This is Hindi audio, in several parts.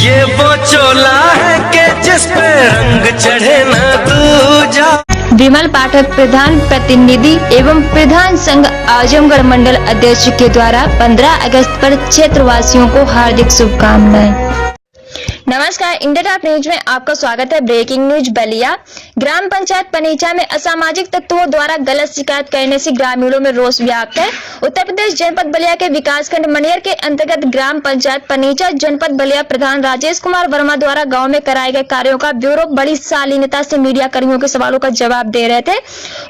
ये वो चोला है कि जिस पे रंग चढ़े न दूजा। विमल पाठक प्रधान प्रतिनिधि एवं प्रधान संघ आजमगढ़ मंडल अध्यक्ष के द्वारा 15 अगस्त पर क्षेत्रवासियों को हार्दिक शुभकामनाएं। नमस्कार, इंडिया टॉप न्यूज में आपका स्वागत है। Breaking news Ballia. ग्राम पंचायत पनीचा में असामाजिक तत्वों द्वारा गलत शिकायत करने से ग्रामीणों में रोष व्याप्त है। उत्तर प्रदेश जनपद बलिया के विकासखंड मनियर के अंतर्गत ग्राम पंचायत पनीचा जनपद बलिया प्रधान राजेश कुमार वर्मा द्वारा गांव में कराए गए कार्यों का ब्यूरो बड़ी शालीनता से मीडिया कर्मियों के सवालों का जवाब दे रहे थे।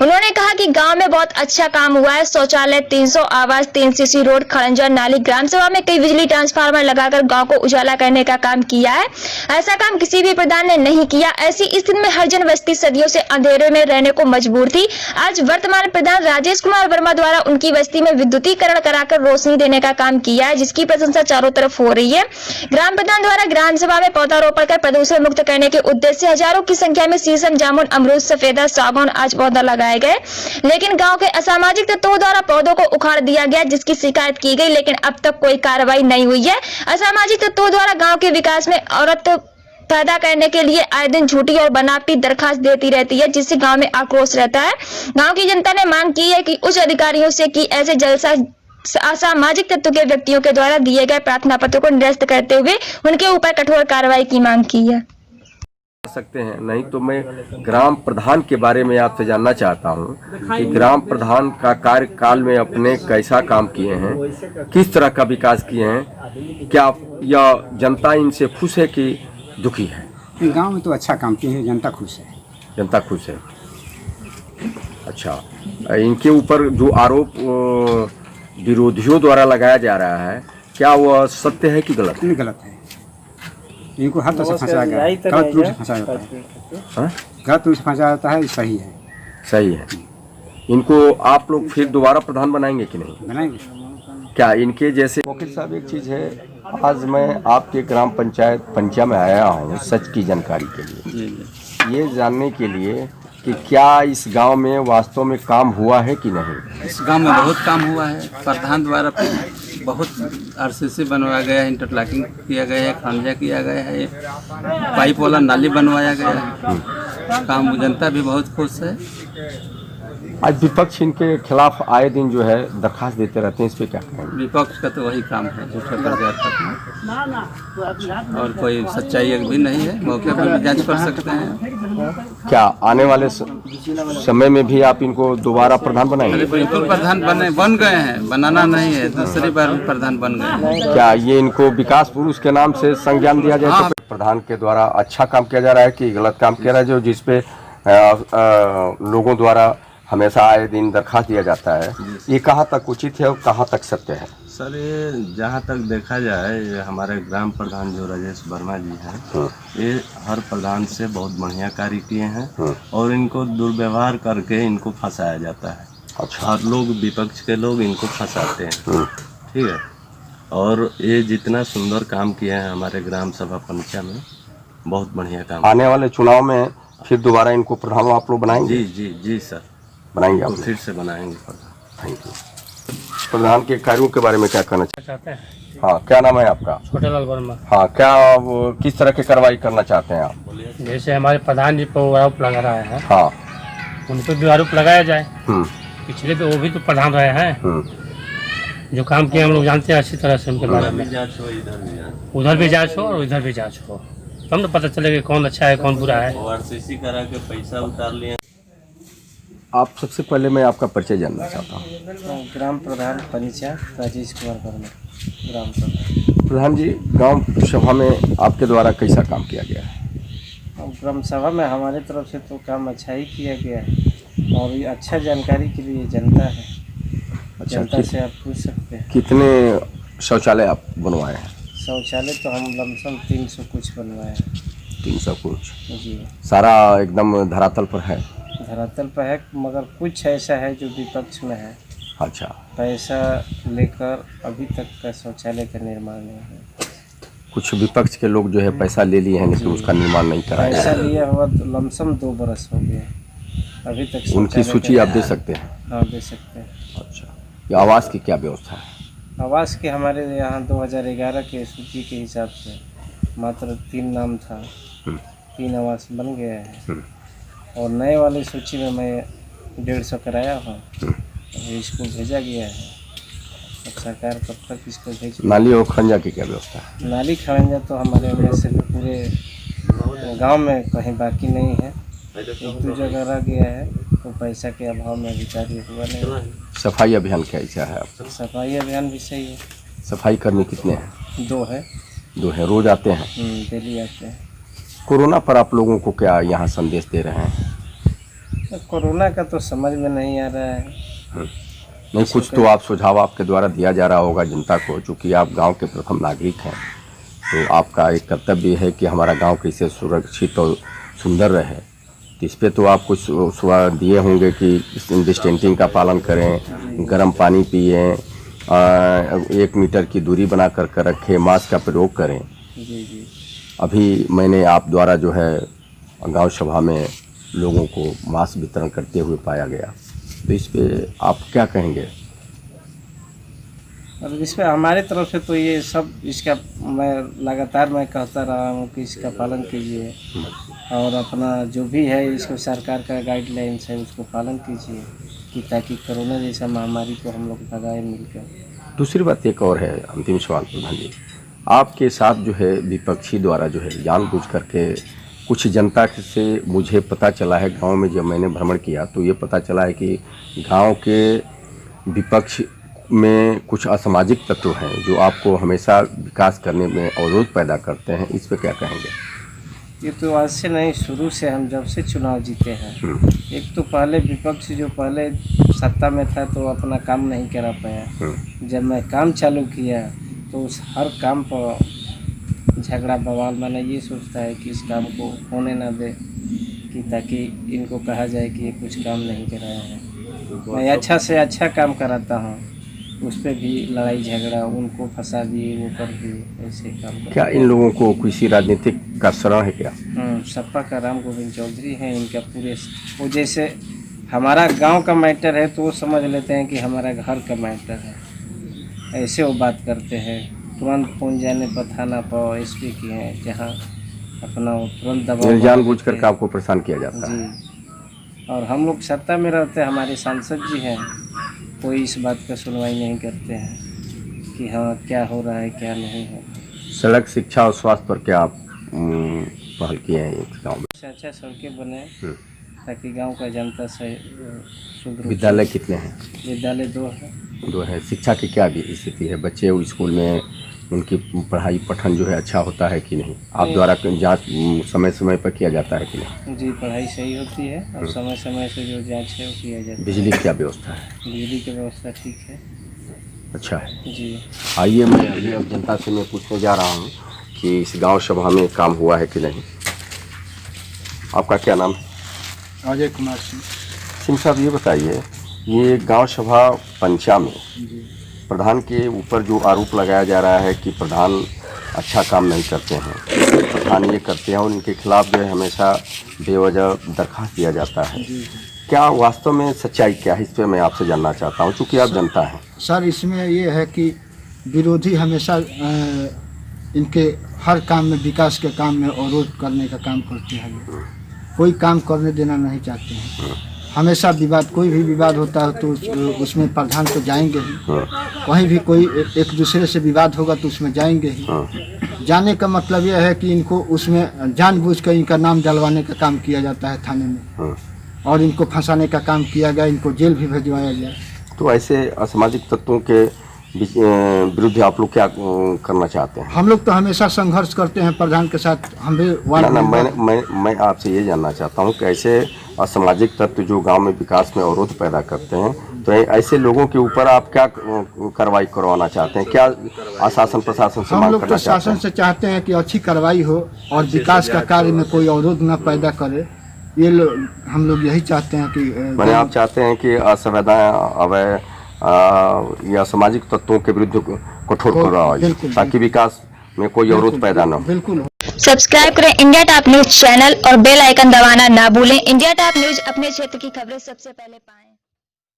उन्होंने कहा कि गाँव में बहुत अच्छा काम हुआ है। शौचालय, 300 आवास, 3 सीसी रोड, खड़ंजा नाली, ग्राम सभा में कई बिजली ट्रांसफार्मर लगाकर गाँव को उजाला करने का काम किया है। ऐसा काम किसी भी प्रधान ने नहीं किया। ऐसी स्थिति में हरिजन बस्ती सदियों से अंधेरे में रहने को मजबूर थी। आज वर्तमान प्रधान राजेश कुमार वर्मा द्वारा उनकी बस्ती में विद्युतीकरण कराकर रोशनी देने का काम किया है, जिसकी प्रशंसा चारों तरफ हो रही है। ग्राम प्रधान द्वारा ग्राम सभा में पौधारोपण कर प्रदूषण मुक्त करने के उद्देश्य से हजारों की संख्या में शीशम, जामुन, अमरूद, सफेदा, सागौन आज पौधा लगाए गए, लेकिन गाँव के असामाजिक तत्वों द्वारा पौधों को उखाड़ दिया गया, जिसकी शिकायत की गई, लेकिन अब तक कोई कार्रवाई नहीं हुई है। असामाजिक तत्वों द्वारा गाँव के विकास में औरत पैदा करने के लिए आए दिन झूठी और बनावटी दरखास्त देती रहती है, जिससे गांव में आक्रोश रहता है। गांव की जनता ने मांग की है कि उच्च अधिकारियों से कि ऐसे जलसा असामाजिक तत्व के व्यक्तियों के द्वारा दिए गए प्रार्थना पत्र को निरस्त करते हुए उनके ऊपर कठोर कार्रवाई की मांग की है। सकते हैं नहीं तो मैं ग्राम प्रधान के बारे में आपसे जानना चाहता हूं कि ग्राम प्रधान का कार्यकाल में अपने कैसा काम किए हैं, किस तरह का विकास किए हैं, क्या यह जनता इनसे खुश है कि दुखी है? गांव में तो अच्छा काम किए हैं, जनता खुश है। जनता खुश है। अच्छा, इनके ऊपर जो आरोप विरोधियों द्वारा लगाया जा रहा है, क्या वह सत्य है कि गलत है? गलत है। इनको हर तरह से फंसाया गया है, गलत रूप से फंसाया जाता है। गलत रूप से फंसाया जाता है, सही है। सही है। इनको आप लोग फिर दोबारा प्रधान बनाएंगे कि नहीं? बनाएंगे। क्या इनके जैसे? वकील साहब, एक चीज़ है, आज मैं आपके ग्राम पंचायत पंचा में आया हूँ सच की जानकारी के लिए, ये जानने के लिए कि क्या इस गांव में वास्तव में काम हुआ है कि नहीं। इस गांव में बहुत काम हुआ है। प्रधान द्वारा बहुत आरसीसी बनवाया गया है, इंटरलॉकिंग किया गया है, खड़ंजा किया गया है, पाइप वाला नाली बनवाया गया है। काम जनता भी बहुत खुश है। आज विपक्ष इनके खिलाफ आए दिन जो है दरखास्त देते रहते हैं, इस पे क्या कहेंगे? विपक्ष का तो वही काम है, झूठे प्रचार करना, और कोई सच्चाई भी नहीं है। मौके पर भी जांच कर सकते हैं। क्या आने वाले समय में भी आप इनको दोबारा प्रधान बनाएंगे? बिल्कुल प्रधान बन गए हैं, बनाना नहीं है, दूसरी बार भी प्रधान बन गए। क्या ये इनको विकास पुरुष के नाम से संज्ञान दिया जाए? तो प्रधान के द्वारा अच्छा काम किया जा रहा है कि गलत काम किया रहा है, जो जिसपे लोगों द्वारा हमेशा आए दिन दरखास्त दिया जाता है, ये कहाँ तक उचित है और कहाँ तक सत्य है? सर, ये जहाँ तक देखा जाए, ये हमारे ग्राम प्रधान जो राजेश वर्मा जी हैं, ये हर प्रधान से बहुत बढ़िया कार्य किए हैं और इनको दुर्व्यवहार करके इनको फंसाया जाता है। अच्छा। हर लोग, विपक्ष के लोग इनको फंसाते हैं, ठीक है। और ये जितना सुंदर काम किए हैं हमारे ग्राम सभा पंचा में, बहुत बढ़िया काम। आने वाले चुनाव में फिर दोबारा इनको प्रधान आप लोग बनाएंगे? जी जी जी सर, बनाएंगे। आप फिर से बनाएंगे प्रधान। Thank you. प्रधान के कार्यों के बारे में क्या कहना चाहते हैं? हाँ, क्या नाम है आपका? छोटेलाल वर्मा। हाँ, क्या किस तरह की कार्रवाई करना चाहते हैं आप? जैसे हमारे प्रधान जी पर आरोप लगा रहा है, हाँ, उन पर भी आरोप लगाया जाए। पिछले तो वो भी तो प्रधान रहे हैं, जो काम किए हम लोग जानते हैं अच्छी तरह से उनके बारे में। उधर भी जांच हो और इधर भी जांच हो, तब तो पता चलेगा कौन अच्छा है कौन बुरा है। आरसीसी करा के पैसा उतार लिए। आप सबसे पहले मैं आपका परिचय जानना चाहता हूँ। ग्राम प्रधान पनीचा राजेश कुमार वर्मा, ग्राम प्रधान। प्रधान जी, गांव सभा में आपके द्वारा कैसा काम किया गया है? ग्राम सभा में हमारे तरफ से तो काम अच्छा ही किया गया है और ये अच्छा जानकारी के लिए जनता है। अच्छा, जनता से आप पूछ सकते हैं। कितने शौचालय आप बनवाए हैं? शौचालय तो हम लमसम 300 कुछ बनवाए हैं। 300 कुछ? जी। सारा एकदम धरातल पर है? धरातल पर है, मगर कुछ ऐसा है जो विपक्ष में है। अच्छा। पैसा लेकर अभी तक का शौचालय का निर्माण नहीं है। कुछ विपक्ष के लोग जो है पैसा ले लिए हैं, लेकिन उसका निर्माण नहीं कराया। पैसा लिया हुआ लमसम 2 बरस हो गए, अभी तक। उनकी सूची आप दे सकते हैं? हाँ, दे सकते हैं। अच्छा, ये आवास की क्या व्यवस्था है? आवास के हमारे यहाँ 2011 के सूची के हिसाब से मात्र 3 नाम था, 3 आवास बन गया है और नए वाली सूची में मैं 150 कराया हूँ। अभी स्कूल भेजा गया है, अब सरकार कब तक इसको भेज। नाली और खंजा की क्या व्यवस्था है? नाली खंजा तो हमारे में से पूरे गांव में कहीं बाकी नहीं है, 1-2 जगह रह गया है, तो पैसा के अभाव में अभी कार्य हुआ नहीं। सफाई अभियान कैसा है आपका? सफाई अभियान भी सही है। सफाई कर्मी कितने हैं? 2 है। 2 है। रोज आते हैं? डेली आते हैं। कोरोना पर आप लोगों को क्या यहाँ संदेश दे रहे हैं? तो कोरोना का तो समझ में नहीं आ रहा है। नहीं, कुछ तो आप सुझाव आपके द्वारा दिया जा रहा होगा जनता को, चूँकि आप गांव के प्रथम नागरिक हैं, तो आपका एक कर्तव्य है कि हमारा गांव कैसे सुरक्षित और सुंदर रहे। तो इस पर तो आप कुछ सुझाव दिए होंगे कि डिस्टेंसिंग का पालन करें, गर्म पानी पिए, 1 मीटर की दूरी बना कर रखें, मास्क का प्रयोग करें। जी। अभी मैंने आप द्वारा जो है गांव सभा में लोगों को मास्क वितरण करते हुए पाया गया, तो इस पे आप क्या कहेंगे? और इस पर हमारी तरफ से तो ये सब इसका मैं लगातार कहता रहा हूँ कि इसका पालन कीजिए और अपना जो भी है इसको सरकार का गाइडलाइंस है उसको पालन कीजिए कि ताकि कोरोना जैसा महामारी को हम लोग भगाए मिलकर। दूसरी बात एक और है, अंतिम सवाल प्रधान जी, आपके साथ जो है विपक्षी द्वारा जो है जानबूझ करके कुछ जनता से मुझे पता चला है, गांव में जब मैंने भ्रमण किया तो ये पता चला है कि गांव के विपक्ष में कुछ असामाजिक तत्व हैं जो आपको हमेशा विकास करने में अवरोध पैदा करते हैं। इस पे क्या कहेंगे? ये तो आज से नहीं, शुरू से हम जब से चुनाव जीते हैं, एक तो पहले विपक्ष जो पहले सत्ता में था तो अपना काम नहीं करा पाया। जब मैं काम चालू किया तो उस हर काम पर झगड़ा बवाल, मैंने ये सोचता है कि इस काम को होने ना दे कि ताकि इनको कहा जाए कि ये कुछ काम नहीं कराया है। मैं अच्छा से अच्छा काम कराता हूँ, उस पर भी लड़ाई झगड़ा, उनको फंसा दिए, वो कर दिए, ऐसे काम। क्या इन लोगों को किसी राजनीतिक का शरण है क्या? सपा का राम गोविंद चौधरी हैं इनका पूरे, वो जैसे हमारा गांव का मैटर है तो वो समझ लेते हैं कि हमारा घर का मैटर है, ऐसे वो बात करते हैं। तुरंत पहुँच जाने पर थाना पर SP की हैं, जहाँ अपना वो तुरंत दबाव जानबूझ कर आपको परेशान किया जाता है। जी, और हम लोग सत्ता में रहते हैं, हमारे सांसद जी हैं, कोई इस बात का सुनवाई नहीं करते हैं कि हाँ क्या हो रहा है क्या नहीं है। सड़क, शिक्षा और स्वास्थ्य पर क्या आप पहल किए हैं गाँव में? अच्छा सड़कें बने ताकि गांव का जनता से सुधर। विद्यालय कितने हैं? विद्यालय 2 है। 2 है। शिक्षा की क्या स्थिति है? बच्चे स्कूल में उनकी पढ़ाई पठन जो है अच्छा होता है कि नहीं? आप द्वारा जांच समय समय पर किया जाता है कि नहीं? जी, पढ़ाई सही होती है और समय समय से जो जांच है वो किया जाता है। बिजली की क्या व्यवस्था है? बिजली की व्यवस्था ठीक है। अच्छा है जी। आइए, मैं अभी अब जनता से मैं पूछने जा रहा हूँ कि इस गांव सभा में काम हुआ है कि नहीं। आपका क्या नाम है? अजय कुमार सिंह साहब, ये बताइए, ये गांव सभा पंचा में प्रधान के ऊपर जो आरोप लगाया जा रहा है कि प्रधान अच्छा काम नहीं करते हैं, प्रधान ये करते हैं और इनके खिलाफ जो है हमेशा बेवजह दरखास्त दिया जाता है, क्या वास्तव में सच्चाई क्या है? इस पर मैं आपसे जानना चाहता हूँ, चूँकि आप जनता हैं। सर, इसमें ये है कि विरोधी हमेशा इनके हर काम में, विकास के काम में अवरोध करने का काम करते हैं। कोई काम करने देना नहीं चाहते हैं। हमेशा विवाद, कोई भी विवाद होता है तो उसमें प्रधान तो जाएंगे ही। कहीं भी कोई एक दूसरे से विवाद होगा तो उसमें जाएंगे ही। जाने का मतलब यह है कि इनको उसमें जानबूझकर इनका नाम डलवाने का काम किया जाता है थाने में, और इनको फंसाने का काम किया गया, इनको जेल भी भिजवाया गया। तो ऐसे असामाजिक तत्वों के विरुद्ध आप लोग क्या करना चाहते हैं? हम लोग तो हमेशा संघर्ष करते हैं प्रधान के साथ। हम भी मैं आपसे ये जानना चाहता हूँ कि ऐसे असामाजिक तत्व जो गांव में विकास में अवरोध पैदा करते हैं, तो ऐसे लोगों के ऊपर आप क्या कार्रवाई करवाना चाहते हैं? क्या आशासन प्रशासन से हम लोग तो शासन से चाहते हैं कि अच्छी कार्रवाई हो और विकास का कार्य में कोई अवरोध न पैदा करे। ये हम लोग यही चाहते हैं कि मैंने आप चाहते हैं कि असंवैधानिक या सामाजिक तत्वों के विरुद्ध कठोर कार्रवाई, ताकि विकास में कोई अवरोध पैदा न हो। बिल्कुल। सब्सक्राइब करें इंडिया टॉप न्यूज चैनल और बेल आइकन दबाना ना भूलें। इंडिया टॉप न्यूज अपने क्षेत्र की खबरें सबसे पहले पाएं।